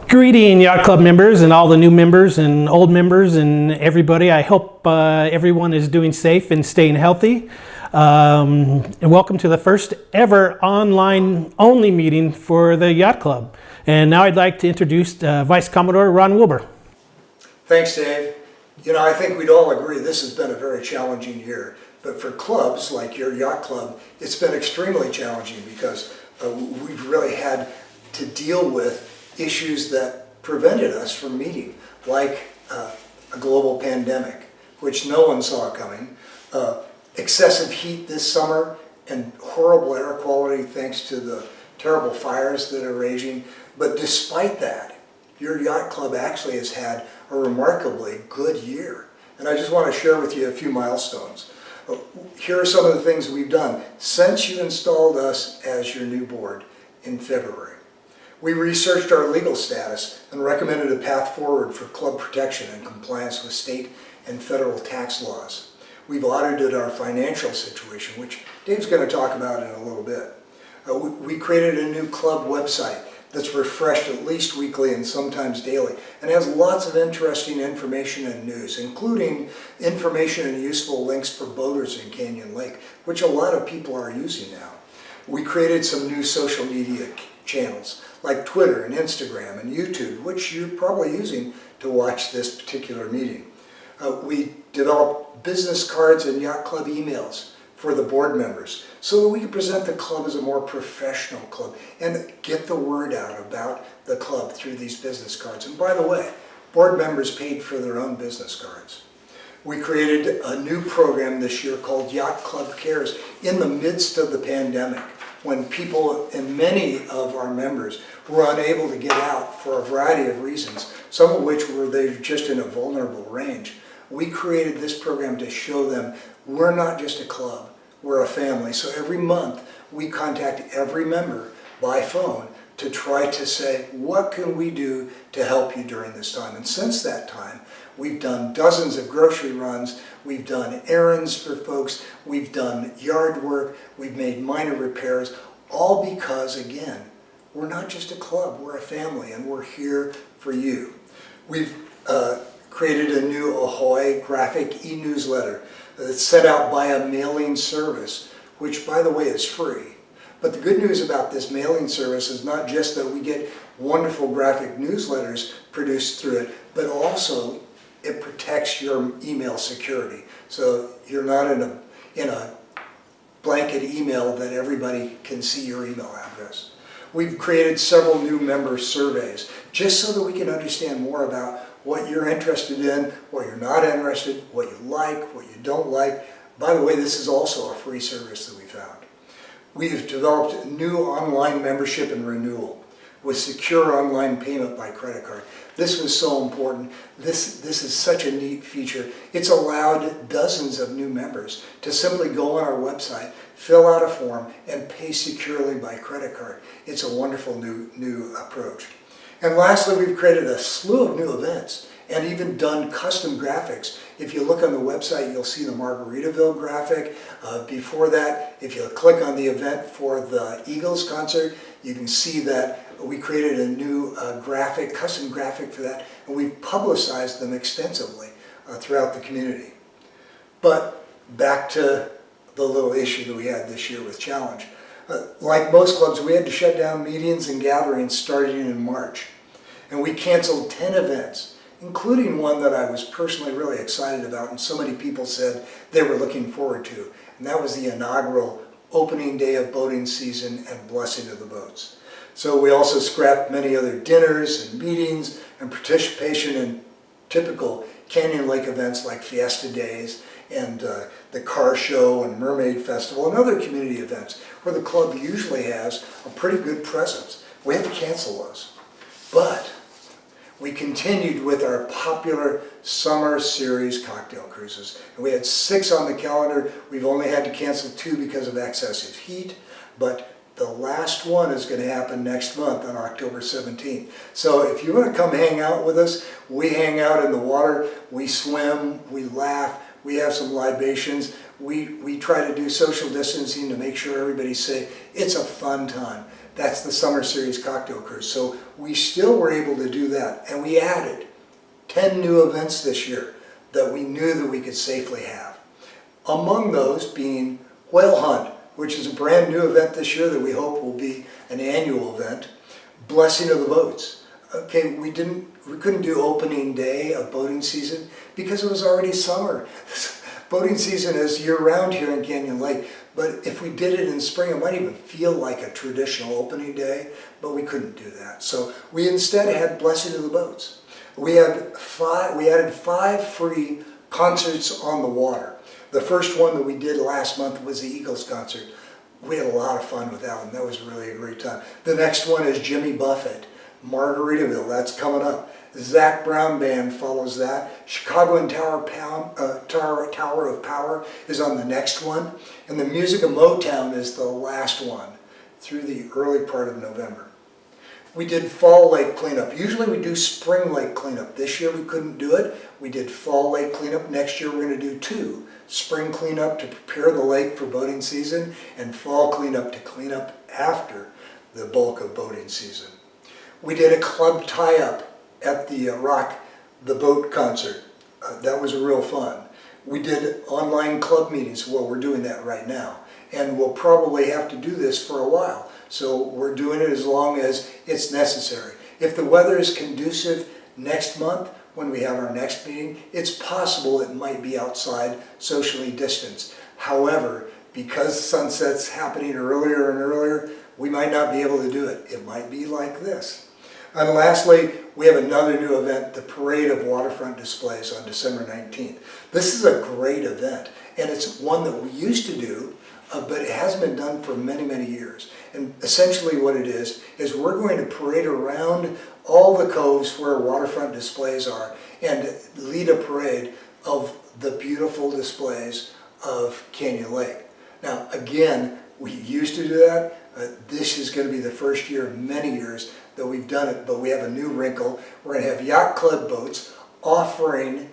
Greeting Yacht Club members and all the new members and old members and everybody. I hope everyone is doing safe and staying healthy. And welcome to the first ever online only meeting for the Yacht Club. And now I'd like to introduce Vice Commodore Ron Wilbur. Thanks, Dave. You know, I think we'd all agree this has been a very challenging year. But for clubs like your Yacht Club, it's been extremely challenging because we've really had to deal with issues that prevented us from meeting, like a global pandemic, which no one saw coming, excessive heat this summer, and horrible air quality thanks to the terrible fires that are raging. But despite that, your Yacht Club actually has had a remarkably good year. And I just want to share with you a few milestones. Here are some of the things we've done since you installed us as your new board in February. We researched our legal status and recommended a path forward for club protection and compliance with state and federal tax laws. We've audited our financial situation, which Dave's going to talk about in a little bit. We created a new club website that's refreshed at least weekly and sometimes daily, and has lots of interesting information and news, including information and useful links for boaters in Canyon Lake, which a lot of people are using now. We created some new social media channels like Twitter and Instagram and YouTube, which you're probably using to watch this particular meeting. We developed business cards and Yacht Club emails for the board members so that we can present the club as a more professional club and get the word out about the club through these business cards. And by the way, board members paid for their own business cards. We created a new program this year called Yacht Club Cares in the midst of the pandemic, when people and many of our members were unable to get out for a variety of reasons, some of which were they just in a vulnerable range. We created this program to show them we're not just a club, we're a family. So every month we contact every member by phone to try to say, what can we do to help you during this time? And since that time, we've done dozens of grocery runs, we've done errands for folks, we've done yard work, we've made minor repairs, all because, again, we're not just a club, we're a family, and we're here for you. We've created a new Ahoy graphic e-newsletter that's sent out by a mailing service, which, by the way, is free. But the good news about this mailing service is not just that we get wonderful graphic newsletters produced through it, but also it protects your email security. So you're not in a blanket email that everybody can see your email address. We've created several new member surveys just so that we can understand more about what you're interested in, what you're not interested, what you like, what you don't like. By the way, this is also a free service that we found. We've developed new online membership and renewal with secure online payment by credit card. This was so important. This is such a neat feature. It's allowed dozens of new members to simply go on our website, fill out a form, and pay securely by credit card. It's a wonderful new approach. And lastly, we've created a slew of new events and even done custom graphics. If you look on the website, you'll see the Margaritaville graphic. Before that, if you click on the event for the Eagles concert, you can see that we created a new custom graphic for that, and we've publicized them extensively throughout the community. But back to the little issue that we had this year with Challenge. Like most clubs, we had to shut down meetings and gatherings starting in March. And we canceled 10 events, including one that I was personally really excited about and so many people said they were looking forward to. And that was the inaugural opening day of boating season and blessing of the boats. So we also scrapped many other dinners and meetings and participation in typical Canyon Lake events like Fiesta Days and the car show and Mermaid Festival and other community events where the club usually has a pretty good presence. We had to cancel those. But we continued with our popular summer series cocktail cruises. And we had 6 on the calendar. We've only had to cancel 2 because of excessive heat, but the last one is going to happen next month on October 17th. So if you want to come hang out with us, we hang out in the water, we swim, we laugh, we have some libations, we try to do social distancing to make sure everybody's safe. It's a fun time. That's the Summer Series Cocktail Cruise. So we still were able to do that. And we added 10 new events this year that we knew that we could safely have. Among those being Whale Hunt, which is a brand new event this year that we hope will be an annual event. Blessing of the Boats. Okay, we couldn't do opening day of boating season because it was already summer. Boating season is year-round here in Canyon Lake, but if we did it in spring, it might even feel like a traditional opening day, but we couldn't do that. So we instead had Blessing of the Boats. We added 5 free concerts on the water. The first one that we did last month was the Eagles concert. We had a lot of fun with that one. That was really a great time. The next one is Jimmy Buffett, Margaritaville. That's coming up. Zach Brown Band follows that. Chicago and Tower of Power is on the next one. And the Music of Motown is the last one through the early part of November. We did Fall Lake Cleanup. Usually we do Spring Lake Cleanup. This year we couldn't do it. We did Fall Lake Cleanup. Next year we're going to do 2. Spring Cleanup to prepare the lake for boating season, and Fall Cleanup to clean up after the bulk of boating season. We did a club tie-up at the Rock the Boat concert. That was real fun. We did online club meetings. Well, we're doing that right now. And we'll probably have to do this for a while. So we're doing it as long as it's necessary. If the weather is conducive next month, when we have our next meeting, it's possible it might be outside, socially distanced. However, because sunset's happening earlier and earlier, we might not be able to do it. It might be like this. And lastly, we have another new event, the Parade of Waterfront Displays on December 19th. This is a great event, and it's one that we used to do, but it hasn't been done for many, many years. And essentially what it is we're going to parade around all the coves where waterfront displays are and lead a parade of the beautiful displays of Canyon Lake. Now, again, we used to do that. This is going to be the first year in many years that we've done it, but we have a new wrinkle. We're going to have Yacht Club boats offering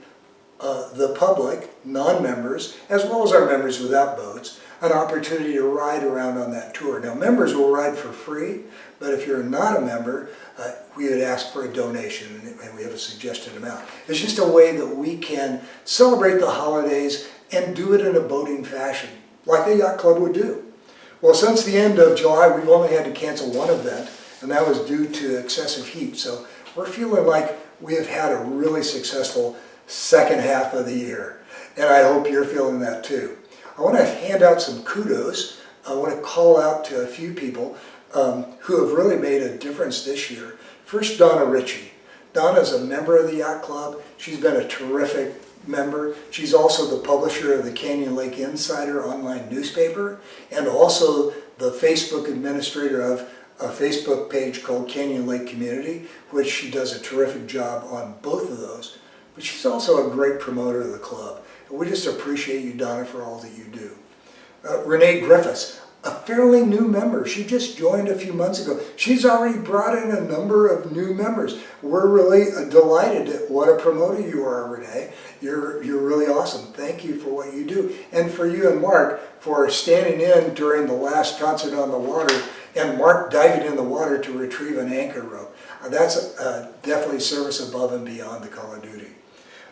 the public, non-members, as well as our members without boats, an opportunity to ride around on that tour. Now, members will ride for free, but if you're not a member, we would ask for a donation, and we have a suggested amount. It's just a way that we can celebrate the holidays and do it in a boating fashion, like a yacht club would do. Well, since the end of July, we've only had to cancel one event, and that was due to excessive heat. So we're feeling like we have had a really successful second half of the year, and I hope you're feeling that too. I want to hand out some kudos. I want to call out to a few people who have really made a difference this year. First, Donna Ritchie. Donna is a member of the Yacht Club. She's been a terrific member. She's also the publisher of the Canyon Lake Insider online newspaper and also the Facebook administrator of a Facebook page called Canyon Lake Community, which she does a terrific job on both of those. But she's also a great promoter of the club. And we just appreciate you, Donna, for all that you do. Renee Griffiths, a fairly new member. She just joined a few months ago. She's already brought in a number of new members. We're really delighted at what a promoter you are, Renee. You're really awesome. Thank you for what you do. And for you and Mark for standing in during the last concert on the water and Mark diving in the water to retrieve an anchor rope. That's definitely service above and beyond the call of duty.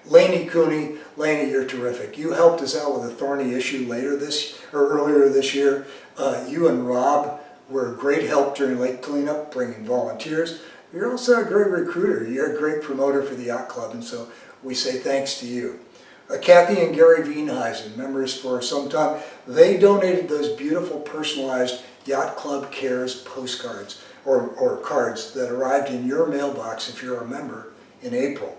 Lainey Cooney, Lainey, you're terrific. You helped us out with a thorny issue earlier this year. You and Rob were a great help during lake cleanup, bringing volunteers. You're also a great recruiter. You're a great promoter for the Yacht Club, and so we say thanks to you. Kathy and Gary Wienheisen, members for some time, they donated those beautiful personalized Yacht Club Cares postcards or cards that arrived in your mailbox if you're a member in April.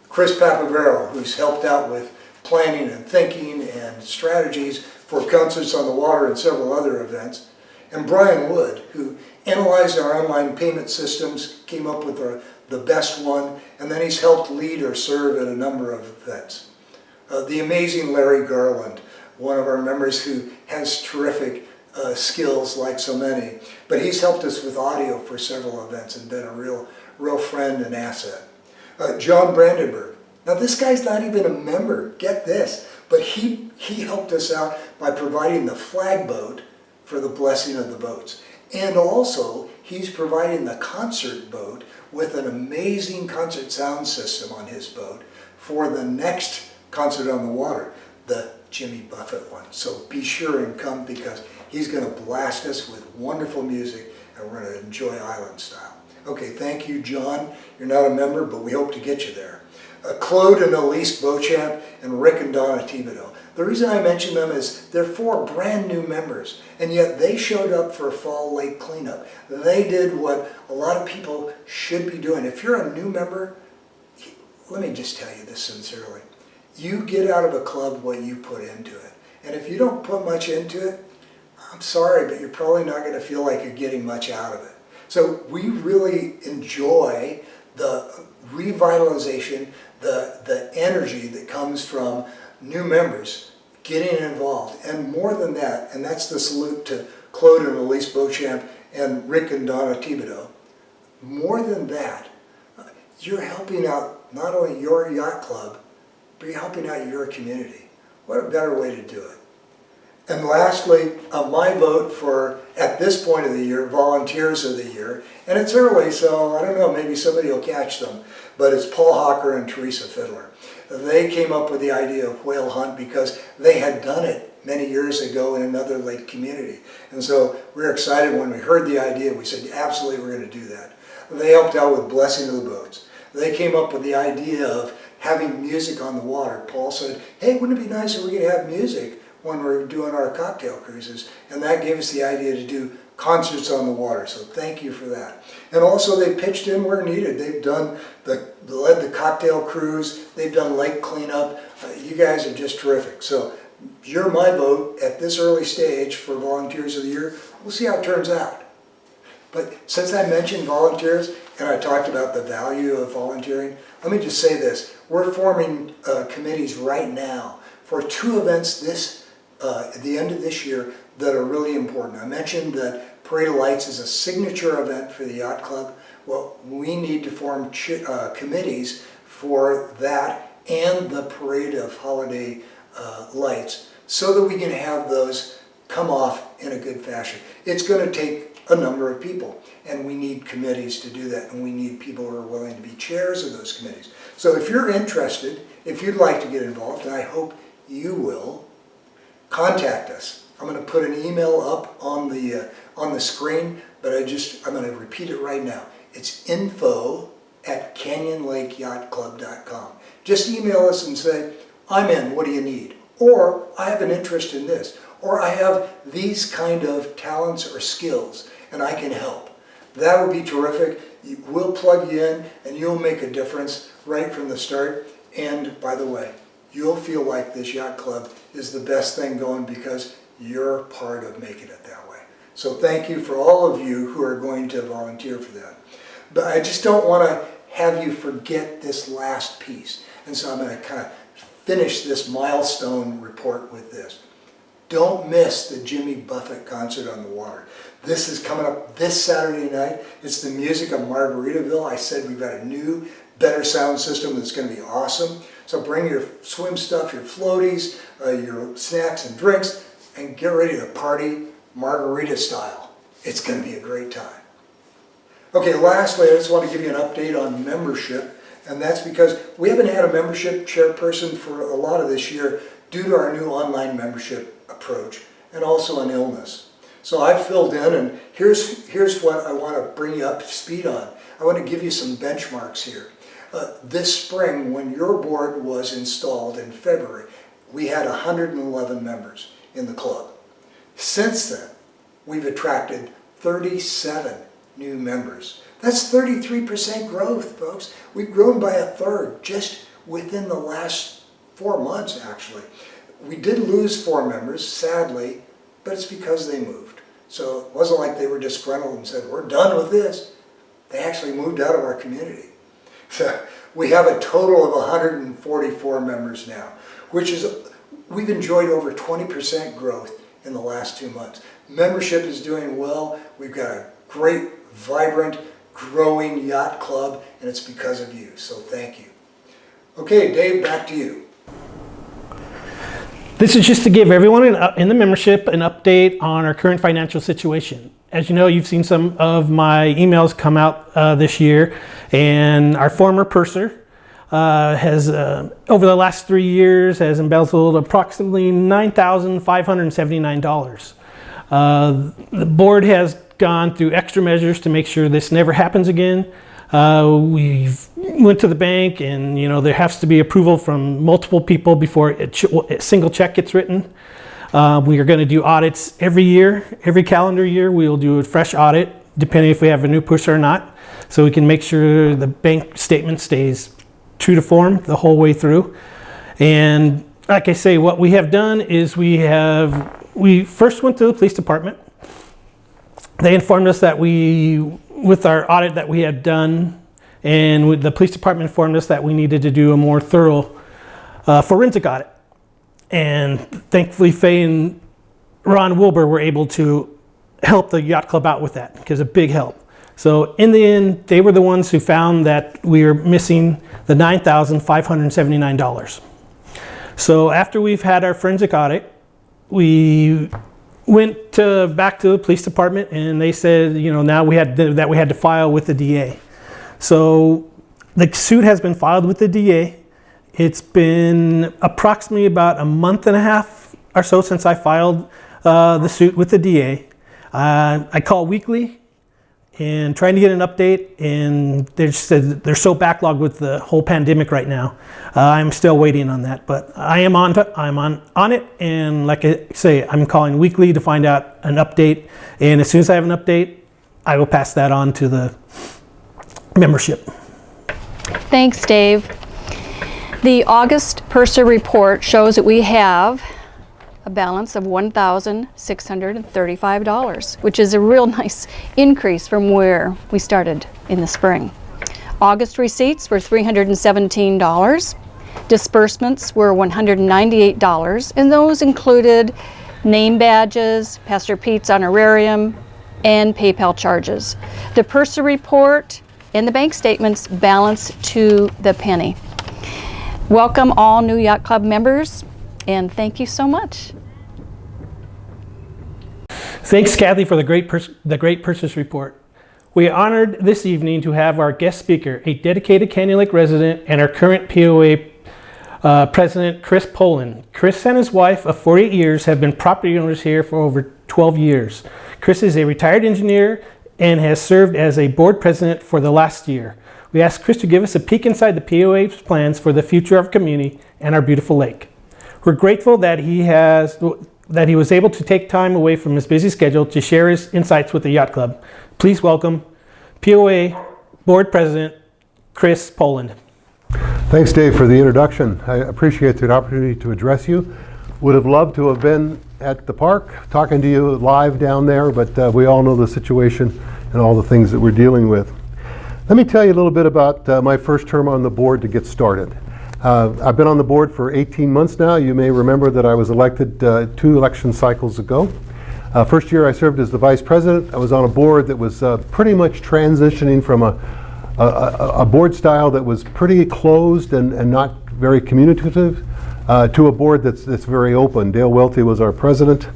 Chris Papavero, who's helped out with planning and thinking and strategies for concerts on the water and several other events. And Brian Wood, who analyzed our online payment systems, came up with the best one, and then he's helped lead or serve at a number of events. The amazing Larry Garland, one of our members who has terrific skills like so many, but he's helped us with audio for several events and been a real friend and asset. John Brandenburg. Now this guy's not even a member, get this, but he helped us out by providing the flag boat for the Blessing of the Boats. And also, he's providing the concert boat with an amazing concert sound system on his boat for the next concert on the water, the Jimmy Buffett one. So be sure and come, because he's going to blast us with wonderful music, and we're going to enjoy island style. Okay, thank you, John. You're not a member, but we hope to get you there. Claude and Elise Beauchamp and Rick and Donna Thibodeau. The reason I mention them is they're 4 brand new members, and yet they showed up for fall lake cleanup. They did what a lot of people should be doing. If you're a new member, let me just tell you this sincerely. You get out of a club what you put into it. And if you don't put much into it, I'm sorry, but you're probably not going to feel like you're getting much out of it. So we really enjoy the revitalization, the energy that comes from new members getting involved. And more than that, and that's the salute to Claude and Elise Beauchamp and Rick and Donna Thibodeau, more than that, you're helping out not only your yacht club, but you're helping out your community. What a better way to do it. And lastly, my vote for, at this point of the year, Volunteers of the Year. And it's early, so I don't know, maybe somebody will catch them. But it's Paul Hawker and Teresa Fiddler. They came up with the idea of whale hunt because they had done it many years ago in another lake community. And so we were excited when we heard the idea. We said, absolutely, we're going to do that. They helped out with Blessing of the Boats. They came up with the idea of having music on the water. Paul said, hey, wouldn't it be nice if we could have music when we're doing our cocktail cruises? And that gave us the idea to do concerts on the water. So thank you for that. And also they pitched in where needed. They've done led the cocktail cruise. They've done lake cleanup. You guys are just terrific. So you're my vote at this early stage for Volunteers of the Year. We'll see how it turns out. But since I mentioned volunteers and I talked about the value of volunteering, let me just say this. We're forming committees right now for 2 events at the end of this year that are really important. I mentioned that Parade of Lights is a signature event for the Yacht Club. Well, we need to form committees for that and the Parade of Holiday Lights so that we can have those come off in a good fashion. It's going to take a number of people, and we need committees to do that, and we need people who are willing to be chairs of those committees. So if you're interested, if you'd like to get involved, and I hope you will, contact us. I'm going to put an email up on the screen, but I'm going to repeat it right now. It's info@canyonlakeyachtclub.com. Just email us and say, I'm in, what do you need? Or I have an interest in this, or I have these kind of talents or skills and I can help. That would be terrific. We'll plug you in and you'll make a difference right from the start. And by the way, you'll feel like this yacht club is the best thing going because you're part of making it that way. So thank you for all of you who are going to volunteer for that. But I just don't want to have you forget this last piece. And so I'm going to kind of finish this milestone report with this. Don't miss the Jimmy Buffett concert on the water. This is coming up this Saturday night. It's the music of Margaritaville. I said we've got a new, better sound system that's going to be awesome. So bring your swim stuff, your floaties, your snacks and drinks, and get ready to party margarita style. It's going to be a great time. Okay, lastly, I just want to give you an update on membership, and that's because we haven't had a membership chairperson for a lot of this year due to our new online membership approach and also an illness. So I've filled in, and here's what I want to bring you up to speed on. I want to give you some benchmarks here. This spring, when your board was installed in February, we had 111 members in the club. Since then, we've attracted 37 new members. That's 33% growth, folks. We've grown by a third just within the last 4 months, actually. We did lose 4 members, sadly, but it's because they moved. So it wasn't like they were disgruntled and said, we're done with this. They actually moved out of our community. So we have a total of 144 members now, which is, we've enjoyed over 20% growth in the last 2 months. Membership is doing well. We've got a great, vibrant, growing yacht club, and it's because of you, so thank you. Okay, Dave, back to you. This is just to give everyone in the membership an update on our current financial situation. as you know, you've seen some of my emails come out this year, and our former purser has, over the last 3 years, has embezzled approximately $9,579. The board has gone through extra measures to make sure this never happens again. We've went to the bank, and there has to be approval from multiple people before a single check gets written. We are going to do audits every year, every calendar year. We will do a fresh audit, depending if we have a new purser or not, so we can make sure the bank statement stays true to form the whole way through. And like I say, what we have done is we first went to the police department. They informed us that with our audit that we had done, and the police department informed us that we needed to do a more thorough forensic audit. And thankfully, Faye and Ron Wilbur were able to help the yacht club out with that, because a big help. So in the end, they were the ones who found that we were missing the $9,579. So after we've had our forensic audit, we went back to the police department, and they said, now we had to file with the DA. So the suit has been filed with the DA. It's been approximately about a month and a half or so since I filed the suit with the DA. I call weekly and trying to get an update, and they said they're so backlogged with the whole pandemic right now. I'm still waiting on that, but I'm on it, and like I say, I'm calling weekly to find out an update, and as soon as I have an update, I will pass that on to the membership. Thanks, Dave. The August Purser report shows that we have a balance of $1,635, which is a real nice increase from where we started in the spring. August receipts were $317. Disbursements were $198, and those included name badges, Pastor Pete's honorarium, and PayPal charges. The Purser report and the bank statements balance to the penny. Welcome all new Yacht Club members, and thank you so much. Thanks, Kathy, for the great purchase report. We are honored this evening to have our guest speaker, a dedicated Canyon Lake resident and our current POA president, Chris Poland. Chris and his wife of 48 years have been property owners here for over 12 years. Chris is a retired engineer and has served as a board president for the last year. We asked Chris to give us a peek inside the POA's plans for the future of our community and our beautiful lake. We're grateful that he was able to take time away from his busy schedule to share his insights with the Yacht Club. Please welcome POA Board President Chris Poland. Thanks, Dave, for the introduction. I appreciate the opportunity to address you. Would have loved to have been at the park talking to you live down there, but we all know the situation and all the things that we're dealing with. Let me tell you a little bit about my first term on the board to get started. I've been on the board for 18 months now. You may remember that I was elected 2 election cycles ago. First year I served as the vice president. I was on a board that was pretty much transitioning from a board style that was pretty closed and not very communicative to a board that's very open. Dale Welty was our president.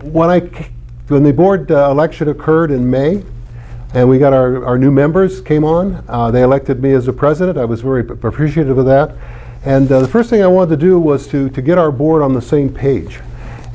When the board election occurred in May, and we got our new members came on. They elected me as the president. I was very appreciative of that. And the first thing I wanted to do was to get our board on the same page.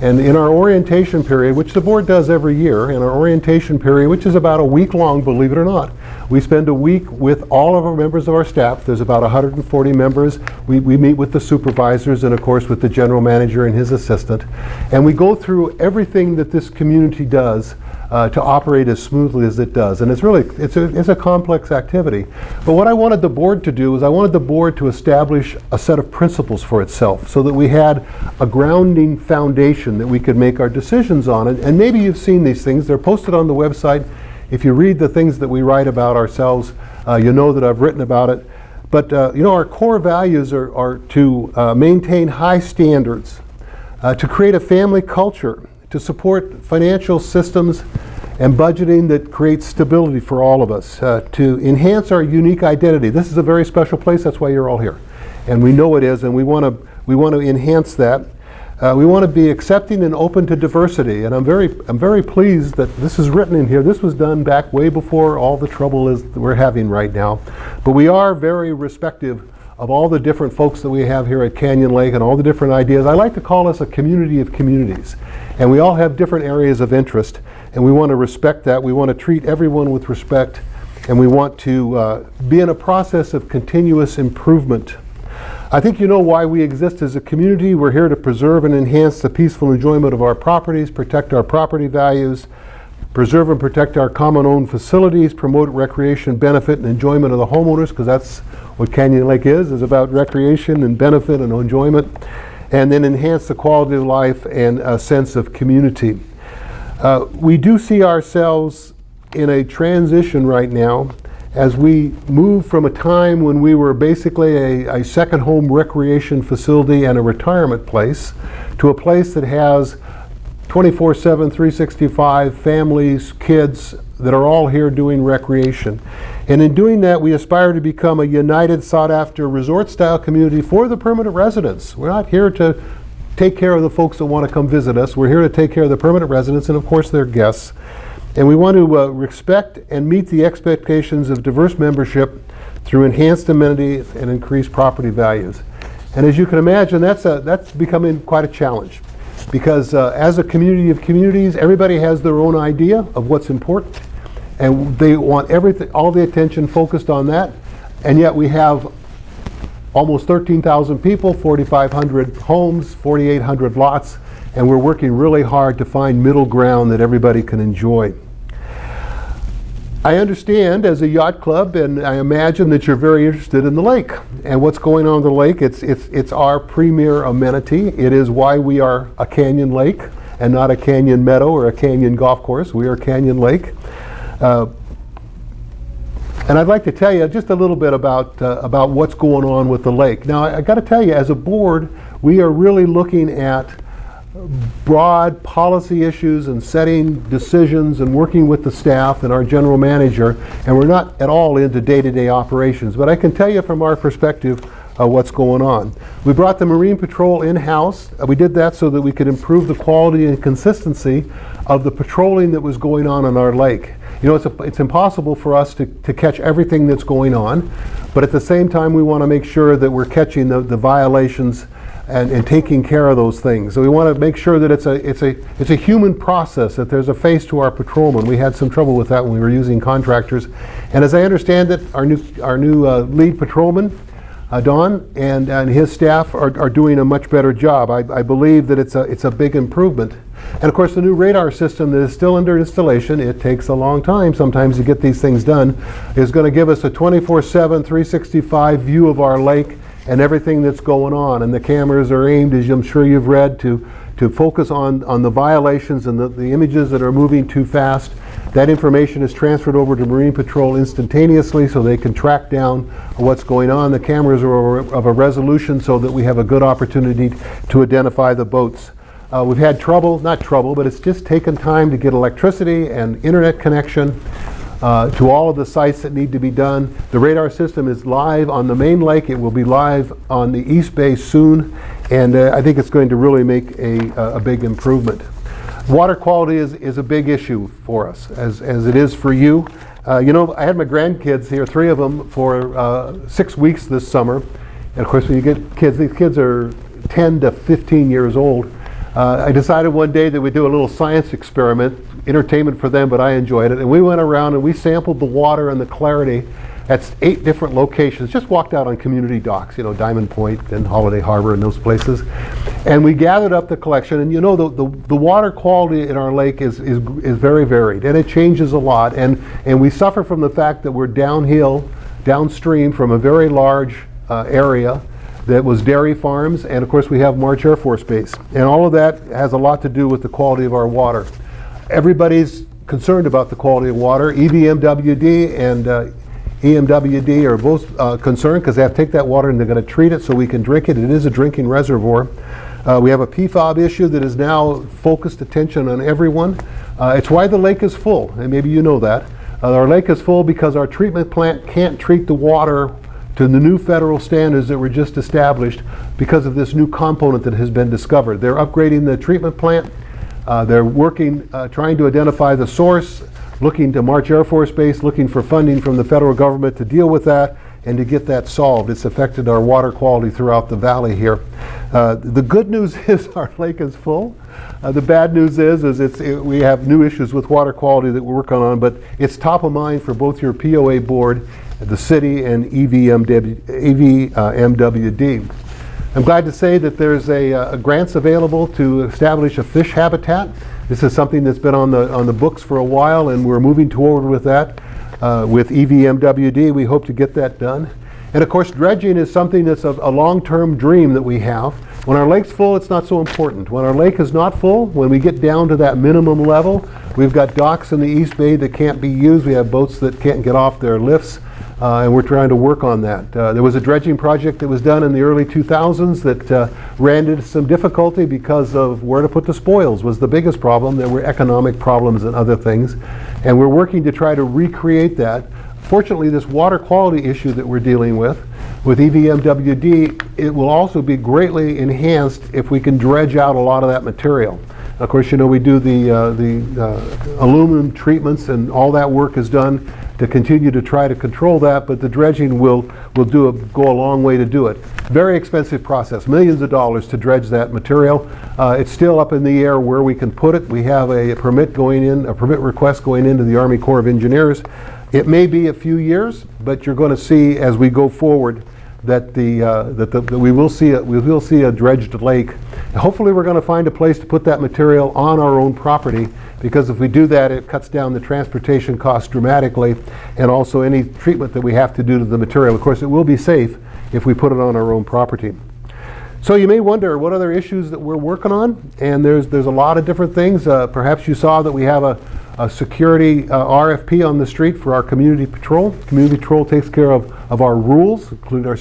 And in our orientation period, which the board does every year, in our orientation period, which is about a week long, believe it or not, we spend a week with all of our members of our staff. There's about 140 members. We meet with the supervisors and, of course, with the general manager and his assistant. And we go through everything that this community does to operate as smoothly as it does. And it's a complex activity. But what I wanted the board to do is I wanted the board to establish a set of principles for itself so that we had a grounding foundation that we could make our decisions on. And maybe you've seen these things. They're posted on the website. If you read the things that we write about ourselves, you know that I've written about it. But our core values are to maintain high standards, to create a family culture, to support financial systems and budgeting that creates stability for all of us, to enhance our unique identity. This is a very special place, that's why you're all here. And we know it is, and we want to enhance that. We want to be accepting and open to diversity, and I'm very pleased that this is written in here. This was done back way before all the trouble is that we're having right now. But we are very respective of all the different folks that we have here at Canyon Lake and all the different ideas. I like to call us a community of communities, and we all have different areas of interest, and we want to respect that. We want to treat everyone with respect, and we want to be in a process of continuous improvement. I think you know why we exist as a community. We're here to preserve and enhance the peaceful enjoyment of our properties, protect our property values, preserve and protect our common-owned facilities, promote recreation, benefit, and enjoyment of the homeowners, because that's what Canyon Lake is about recreation and benefit and enjoyment, and then enhance the quality of life and a sense of community. We do see ourselves in a transition right now as we move from a time when we were basically a second home recreation facility and a retirement place to a place that has 24/7, 365 families, kids that are all here doing recreation. And in doing that, we aspire to become a united, sought-after resort-style community for the permanent residents. We're not here to take care of the folks that want to come visit us. We're here to take care of the permanent residents and, of course, their guests. And we want to respect and meet the expectations of diverse membership through enhanced amenities and increased property values. And as you can imagine, that's becoming quite a challenge, because as a community of communities, everybody has their own idea of what's important, and they want everything, all the attention focused on that. And yet we have almost 13,000 people, 4,500 homes, 4,800 lots, and we're working really hard to find middle ground that everybody can enjoy. I understand as a yacht club, and I imagine that you're very interested in the lake and what's going on in the lake. It's our premier amenity. It is why we are a canyon lake and not a canyon meadow or a canyon golf course. We are Canyon Lake. And I'd like to tell you just a little bit about what's going on with the lake. Now, I got to tell you, as a board, we are really looking at broad policy issues and setting decisions and working with the staff and our general manager, and we're not at all into day-to-day operations. But I can tell you from our perspective what's going on. We brought the Marine Patrol in-house. We did that so that we could improve the quality and consistency of the patrolling that was going on our lake. You know, it's impossible for us to catch everything that's going on, but at the same time we want to make sure that we're catching the violations and taking care of those things. So we want to make sure that it's a human process, that there's a face to our patrolmen. We had some trouble with that when we were using contractors. And as I understand it, our new lead patrolman, Don, and his staff are doing a much better job. I believe that it's a big improvement. And of course the new radar system that is still under installation, it takes a long time sometimes to get these things done, is going to give us a 24/7, 365 view of our lake and everything that's going on. And the cameras are aimed, as I'm sure you've read, to focus on the violations and the images that are moving too fast. That information is transferred over to Marine Patrol instantaneously so they can track down what's going on. The cameras are of a resolution so that we have a good opportunity to identify the boats. We've had not trouble, but it's just taken time to get electricity and internet connection to all of the sites that need to be done. The radar system is live on the main lake. It will be live on the East Bay soon, and I think it's going to really make a big improvement. Water quality is a big issue for us, as it is for you. You know, I had my grandkids here, 3 of them, for 6 weeks this summer. And of course, when you get kids, these kids are 10 to 15 years old. I decided one day that we'd do a little science experiment, entertainment for them, but I enjoyed it. And we went around and we sampled the water and the clarity at 8 different locations. Just walked out on community docks, you know, Diamond Point and Holiday Harbor and those places. And we gathered up the collection. And you know, the water quality in our lake is very varied, and it changes a lot. And we suffer from the fact that we're downstream from a very large area that was dairy farms, and of course we have March Air Force Base. And all of that has a lot to do with the quality of our water. Everybody's concerned about the quality of water. EVMWD and EMWD are both concerned because they have to take that water and they're going to treat it so we can drink it. It is a drinking reservoir. We have a PFAS issue that is now focused attention on everyone. It's why the lake is full, and maybe you know that. Our lake is full because our treatment plant can't treat the water to the new federal standards that were just established because of this new component that has been discovered. They're upgrading the treatment plant. They're working, trying to identify the source, looking to March Air Force Base, looking for funding from the federal government to deal with that and to get that solved. It's affected our water quality throughout the valley here. The good news is our lake is full. The bad news is we have new issues with water quality that we're working on, but it's top of mind for both your POA board, the city, and EVMWD. I'm glad to say that there's grants available to establish a fish habitat. This is something that's been on the books for a while, and we're moving forward with that. With EVMWD, we hope to get that done. And of course, dredging is something that's a long-term dream that we have. When our lake's full, it's not so important. When our lake is not full, when we get down to that minimum level, we've got docks in the East Bay that can't be used. We have boats that can't get off their lifts, and we're trying to work on that. There was a dredging project that was done in the early 2000s that ran into some difficulty because of where to put the spoils was the biggest problem. There were economic problems and other things, and we're working to try to recreate that. Fortunately, this water quality issue that we're dealing with EVMWD, it will also be greatly enhanced if we can dredge out a lot of that material. Of course, you know, we do the aluminum treatments, and all that work is done to continue to try to control that, but the dredging will go a long way to do it. Very expensive process, millions of dollars to dredge that material. It's still up in the air where we can put it. We have a permit request going into the Army Corps of Engineers. It may be a few years, but you're going to see as we go forward that we will see a dredged lake. Hopefully we're going to find a place to put that material on our own property, because if we do that, it cuts down the transportation costs dramatically, and also any treatment that we have to do to the material. Of course, it will be safe if we put it on our own property. So you may wonder what other issues that we're working on, and there's a lot of different things. Perhaps you saw that we have a security RFP on the street for our community patrol. Community patrol takes care of our rules, including our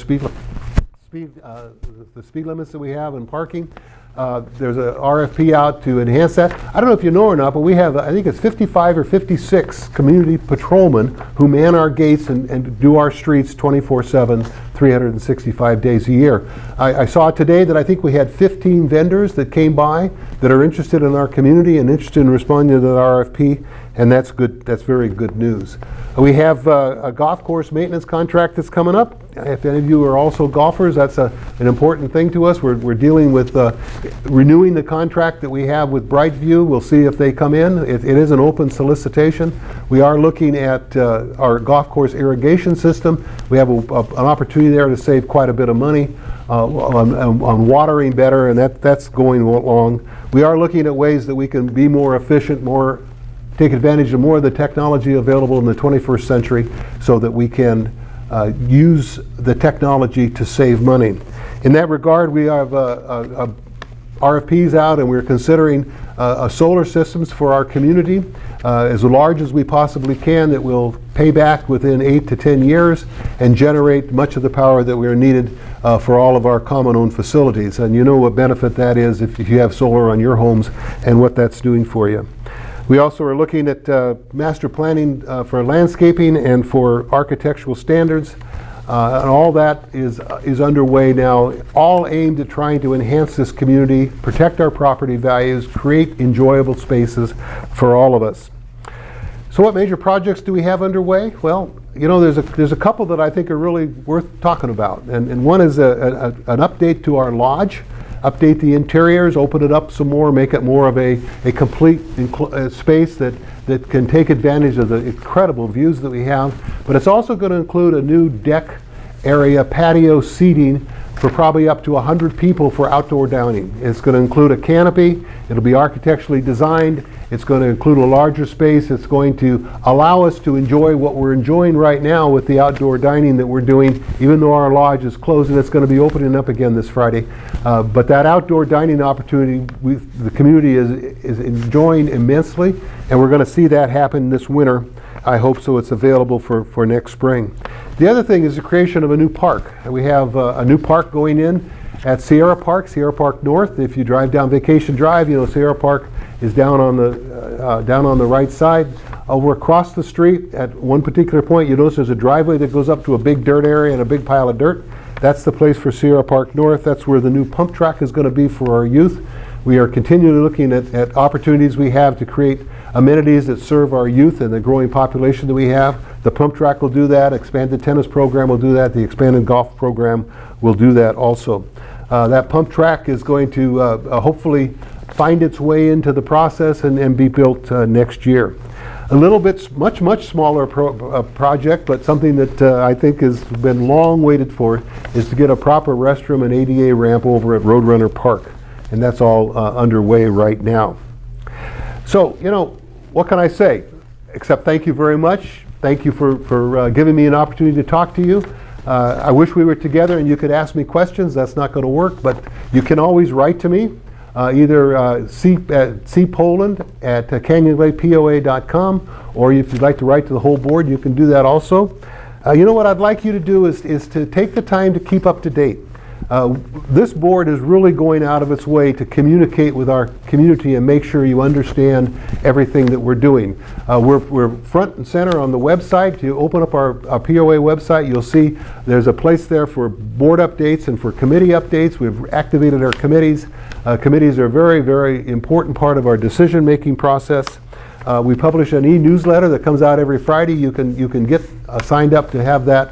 the speed limits that we have in parking. There's a RFP out to enhance that. I don't know if you know or not, but we have, I think it's 55 or 56 community patrolmen who man our gates and do our streets 24/7, 365 days a year. I saw today that I think we had 15 vendors that came by that are interested in our community and interested in responding to the RFP, and that's good. That's very good news. We have a golf course maintenance contract that's coming up. If any of you are also golfers, that's an important thing to us. We're dealing with renewing the contract that we have with Brightview. We'll see if they come in. It is an open solicitation. We are looking at our golf course irrigation system. We have an opportunity there to save quite a bit of money on watering better, and that's going along. We are looking at ways that we can be more efficient, take advantage of more of the technology available in the 21st century so that we can use the technology to save money. In that regard, we have RFPs out, and we're considering solar systems for our community as large as we possibly can that will pay back within 8 to 10 years and generate much of the power that we are needed for all of our common-owned facilities. And you know what benefit that is if you have solar on your homes and what that's doing for you. We also are looking at master planning for landscaping and for architectural standards. And all that is underway now, all aimed at trying to enhance this community, protect our property values, create enjoyable spaces for all of us. So what major projects do we have underway? Well, you know, there's a couple that I think are really worth talking about. And one is an update to our lodge. Update the interiors, open it up some more, make it more of a complete space that can take advantage of the incredible views that we have. But it's also going to include a new deck area, patio seating for probably up to 100 people for outdoor dining. It's going to include a canopy. It'll be architecturally designed. It's going to include a larger space. It's going to allow us to enjoy what we're enjoying right now with the outdoor dining that we're doing, even though our lodge is closed, and it's going to be opening up again this Friday. But that outdoor dining opportunity, the community is enjoying immensely, and we're going to see that happen this winter. I hope so. It's available for next spring. The other thing is the creation of a new park. We have a new park going in at Sierra Park North. If you drive down Vacation Drive, you know Sierra Park is down on the right side. Over across the street at one particular point, you notice there's a driveway that goes up to a big dirt area and a big pile of dirt. That's the place for Sierra Park North. That's where the new pump track is going to be for our youth. We are continually looking at opportunities we have to create amenities that serve our youth and the growing population that we have. The pump track will do that. Expanded tennis program will do that. The expanded golf program will do that also. That pump track is going to hopefully find its way into the process and be built next year. A little bit, much smaller project, but something that I think has been long waited for, is to get a proper restroom and ADA ramp over at Roadrunner Park. And that's all underway right now. So, you know, what can I say? Except thank you very much. Thank you for giving me an opportunity to talk to you. I wish we were together and you could ask me questions. That's not going to work, but you can always write to me. Either cpoland@canyonwaypoa.com, or if you'd like to write to the whole board, you can do that also. You know what I'd like you to do is to take the time to keep up to date. This board is really going out of its way to communicate with our community and make sure you understand everything that we're doing. We're front and center on the website. If you open up our POA website, you'll see there's a place there for board updates and for committee updates. We've activated our committees. Committees are a very, very important part of our decision-making process. We publish an e-newsletter that comes out every Friday. You can get signed up to have that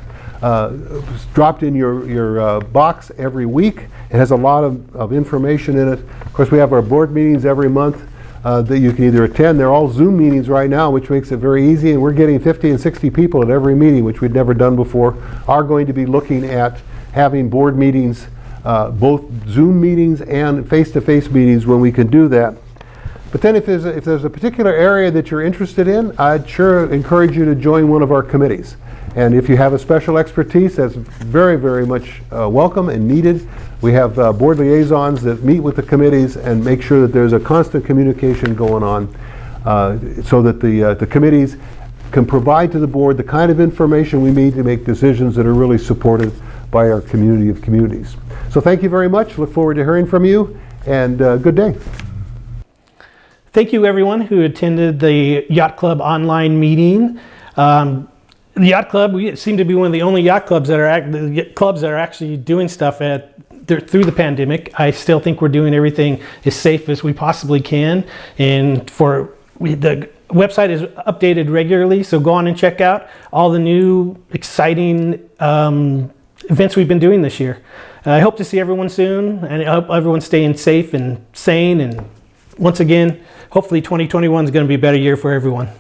dropped in your box every week. It has a lot of information in it. Of course, we have our board meetings every month that you can either attend. They're all Zoom meetings right now, which makes it very easy, and we're getting 50 and 60 people at every meeting, which we'd never done before. Are going to be looking at having board meetings, both Zoom meetings and face-to-face meetings when we can do that. But then if there's a particular area that you're interested in, I'd sure encourage you to join one of our committees. And if you have a special expertise, that's very, very much welcome and needed. We have board liaisons that meet with the committees and make sure that there's a constant communication going on so that the committees can provide to the board the kind of information we need to make decisions that are really supported by our community of communities. So thank you very much. Look forward to hearing from you, and good day. Thank you everyone who attended the Yacht Club online meeting. The Yacht Club, we seem to be one of the only yacht clubs that are actually doing stuff through the pandemic. I still think we're doing everything as safe as we possibly can. And the website is updated regularly, so go on and check out all the new exciting events we've been doing this year. I hope to see everyone soon, and I hope everyone's staying safe and sane. And once again, hopefully 2021 is going to be a better year for everyone.